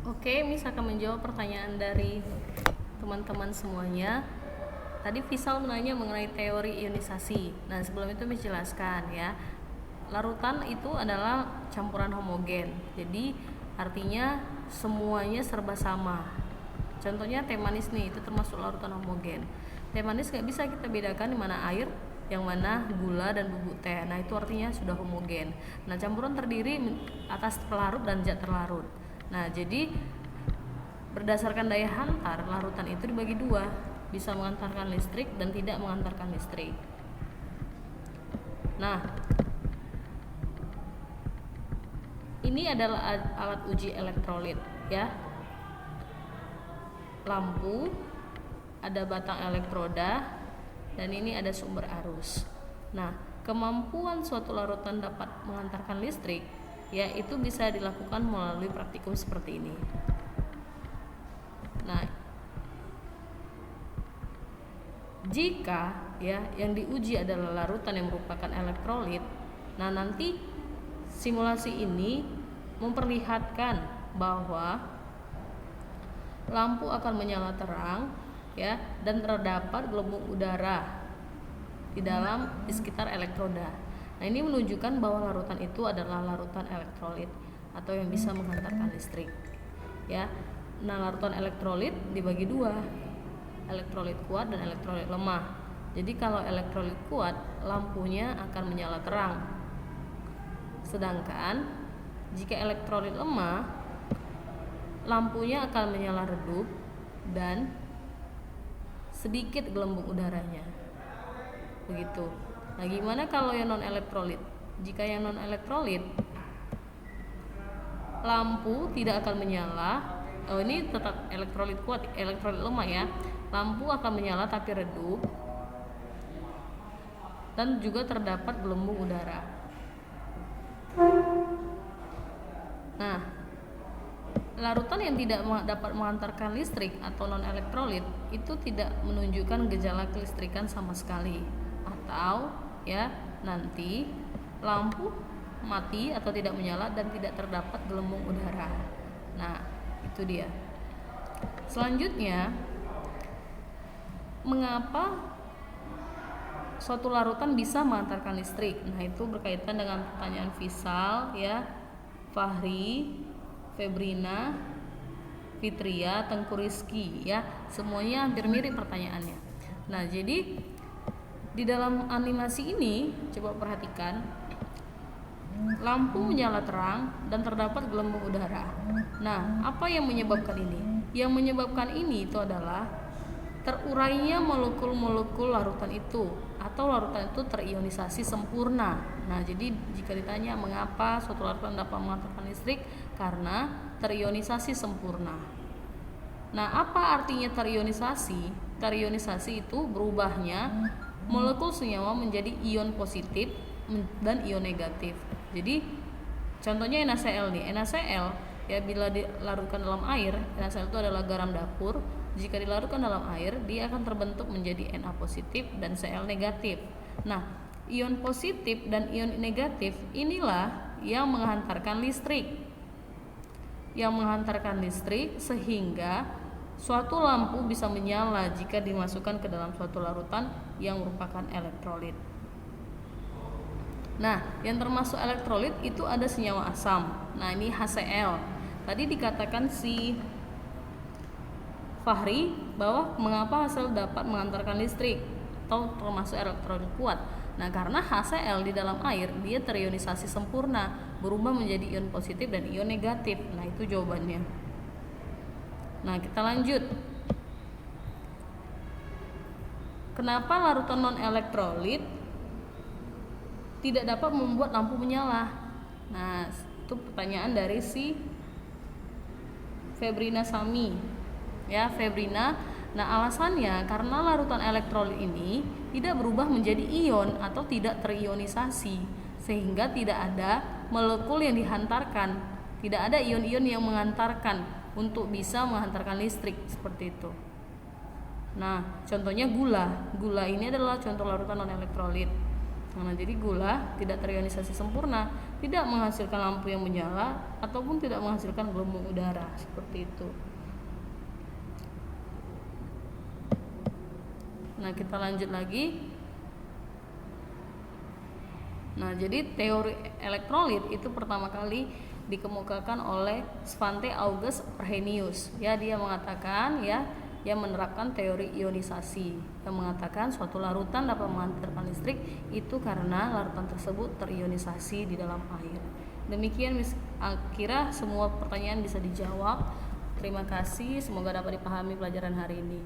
Oke, Miss akan menjawab pertanyaan dari teman-teman semuanya. Tadi Visal menanya mengenai teori ionisasi. Nah, sebelum itu Miss jelaskan ya. Larutan itu adalah campuran homogen. Jadi artinya semuanya serba sama. Contohnya teh manis nih, itu termasuk larutan homogen. Teh manis nggak bisa kita bedakan di mana air, yang mana gula dan bubuk teh. Nah, itu artinya sudah homogen. Nah, campuran terdiri atas pelarut dan zat terlarut. Nah, jadi berdasarkan daya hantar, larutan itu dibagi dua, bisa mengantarkan listrik dan tidak mengantarkan listrik. Nah, ini adalah alat uji elektrolit ya. Lampu, ada batang elektroda, dan ini ada sumber arus. Nah, kemampuan suatu larutan dapat mengantarkan listrik ya itu bisa dilakukan melalui praktikum seperti ini. Nah, jika ya yang diuji adalah larutan yang merupakan elektrolit, nah nanti simulasi ini memperlihatkan bahwa lampu akan menyala terang ya dan terdapat gelembung udara di sekitar elektroda. Nah, ini menunjukkan bahwa larutan itu adalah larutan elektrolit atau yang bisa menghantarkan listrik. Ya. Nah, larutan elektrolit dibagi dua, elektrolit kuat dan elektrolit lemah. Jadi kalau elektrolit kuat, lampunya akan menyala terang. Sedangkan jika elektrolit lemah, lampunya akan menyala redup dan sedikit gelembung udaranya. Begitu. Nah, gimana kalau yang non elektrolit? Jika yang non elektrolit, lampu tidak akan menyala. Oh, ini tetap elektrolit kuat, elektrolit lemah ya. Lampu akan menyala tapi redup dan juga terdapat gelembung udara. Nah, larutan yang tidak dapat mengantarkan listrik atau non elektrolit itu tidak menunjukkan gejala kelistrikan sama sekali, atau ya nanti lampu mati atau tidak menyala dan tidak terdapat gelembung udara. Nah, itu dia. Selanjutnya, mengapa suatu larutan bisa mengantarkan listrik? Nah, itu berkaitan dengan pertanyaan Visal ya, Fahri, Febrina, Fitria, Tengku Rizky ya. Semuanya hampir mirip pertanyaannya. Nah, jadi di dalam animasi ini coba perhatikan, lampu menyala terang dan terdapat gelembung udara. Nah, apa yang menyebabkan ini? Yang menyebabkan ini itu adalah terurainya molekul-molekul larutan itu atau larutan itu terionisasi sempurna. Nah, jadi jika ditanya mengapa suatu larutan dapat mengantarkan listrik, karena terionisasi sempurna. Nah, apa artinya terionisasi? Terionisasi itu berubahnya molekul senyawa menjadi ion positif dan ion negatif. Jadi contohnya NaCl nih. NaCl ya bila dilarutkan dalam air, NaCl itu adalah garam dapur. Jika dilarutkan dalam air, dia akan terbentuk menjadi Na positif dan Cl negatif. Nah, ion positif dan ion negatif inilah yang menghantarkan listrik. Yang menghantarkan listrik sehingga suatu lampu bisa menyala jika dimasukkan ke dalam suatu larutan yang merupakan elektrolit. Nah, yang termasuk elektrolit itu ada senyawa asam. Nah, ini HCl. Tadi dikatakan si Fahri bahwa mengapa HCl dapat mengantarkan listrik atau termasuk elektrolit kuat. Nah, karena HCl di dalam air dia terionisasi sempurna, berubah menjadi ion positif dan ion negatif. Nah, itu jawabannya. Nah, kita lanjut. Kenapa larutan non elektrolit tidak dapat membuat lampu menyala? Nah, itu pertanyaan dari si Febrina Sami. Ya, Febrina. Nah, alasannya karena larutan elektrolit ini tidak berubah menjadi ion atau tidak terionisasi, sehingga tidak ada molekul yang dihantarkan, tidak ada ion-ion yang mengantarkan untuk bisa menghantarkan listrik seperti itu. Nah, contohnya gula. Gula ini adalah contoh larutan non elektrolit. Nah, jadi gula tidak terionisasi sempurna, tidak menghasilkan lampu yang menyala ataupun tidak menghasilkan gelombang udara, seperti itu. Nah, kita lanjut lagi. Nah, jadi teori elektrolit itu pertama kali dikemukakan oleh Svante August Arrhenius. Ya, dia mengatakan yang menerapkan teori ionisasi yang mengatakan suatu larutan dapat menghantarkan listrik itu karena larutan tersebut terionisasi di dalam air. Demikian kira semua pertanyaan bisa dijawab. Terima kasih, semoga dapat dipahami pelajaran hari ini.